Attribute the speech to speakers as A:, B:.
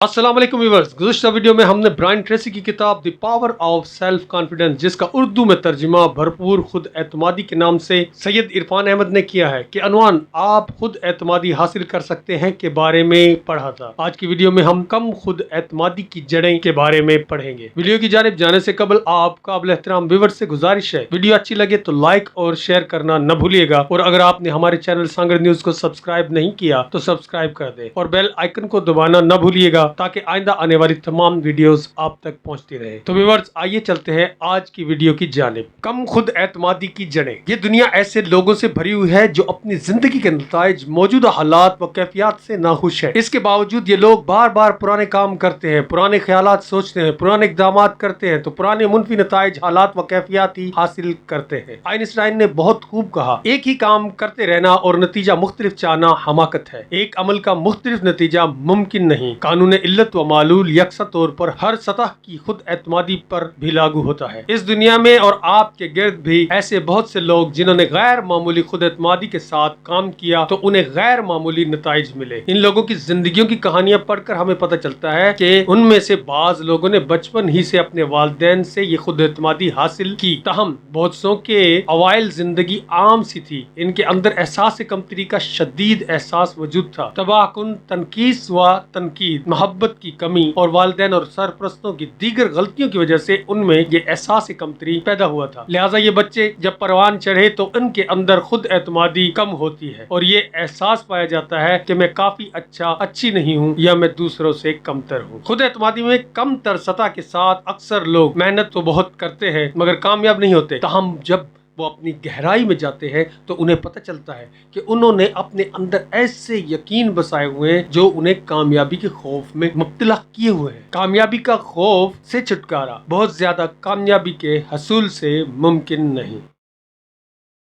A: अस्सलाम वालेकुम viewers. गुज़श्ता video में हमने ब्रायन ट्रेसी की किताब the power of self confidence, जिसका उर्दू में तर्जुमा भरपूर खुद एतमादी के नाम से सैयद इरफान अहमद ने किया है, कि अनवान आप खुद एतमादी हासिल कर सकते हैं के बारे में पढ़ा था। आज की वीडियो में हम कम खुद एतमादी की जड़ें के बारे में पढ़ेंगे। वीडियो की जानिब जाने से कबल आप काबिल एहतराम व्यूअर्स से गुजारिश है, वीडियो अच्छी लगे तो लाइक और शेयर करना न भूलिएगा, और अगर आपने हमारे चैनल सांगड़ न्यूज को सब्सक्राइब नहीं किया तो सब्सक्राइब कर दे और बेल आइकन को दबाना न भूलिएगा, ताकि आइंदा आने वाली तमाम वीडियोस आप तक पहुंचती रहे। तो व्यूअर्स, आइए चलते हैं आज की वीडियो की जानिब। कम खुद एतमादी की जड़ें। ये दुनिया ऐसे लोगों से भरी हुई है जो अपनी जिंदगी के नताइज, मौजूदा हालात व कैफियत से नाखुश है। इसके बावजूद ये लोग बार बार पुराने काम करते हैं, पुराने ख्यालात सोचते हैं, पुराने इक़दाम करते हैं, तो पुराने मुनफी नताइज, हालात व कैफियत ही हासिल करते हैं। आइंस्टाइन ने बहुत खूब कहा, एक ही काम करते रहना और नतीजा मुख्तलिफ चाहना हमाकत है। एक अमल का मुख्तलिफ नतीजा मुमकिन नहीं। कानून इल्लत व मालूल यकसा तौर पर हर सतह की खुद एतमादी पर भी लागू होता है। इस दुनिया में और आपके गिर्द भी ऐसे बहुत से लोग जिन्होंने गैर मामूली खुद एतमादी के साथ काम किया तो उन्हें गैर मामूली नताइज मिले। इन लोगों की जिंदगियों की कहानियां पढ़कर हमें पता चलता है कि उनमें से बाज लोगों ने बचपन ही से अपने वालिदैन से ये खुद एतमादी हासिल की। तहम बहुत सौ के अवाइल जिंदगी आम सी थी। इनके अंदर एहसास कमतरी का शदीद एहसास मौजूद था। तबाहकुन तनकीस व तनकीद, मोहब्बत की कमी और वालिदैन और सरपरस्तों की दीगर गलतियों की वजह से उनमें ये एहसास कमतरी पैदा हुआ था। लिहाजा ये बच्चे जब परवान चढ़े तो उनके अंदर खुद एतमादी कम होती है और ये एहसास पाया जाता है कि मैं काफी अच्छी नहीं हूँ या मैं दूसरों से कमतर हूँ। खुद एतमादी में कम तर सतह के साथ अक्सर लोग मेहनत तो बहुत करते हैं मगर कामयाब नहीं होते। तहम जब वो अपनी गहराई में जाते हैं तो उन्हें पता चलता है कि उन्होंने अपने अंदर ऐसे यकीन बसाए हुए हैं जो उन्हें कामयाबी के खौफ में मुब्तला किए हुए हैं। कामयाबी का खौफ से छुटकारा बहुत ज्यादा कामयाबी के हसूल से मुमकिन नहीं।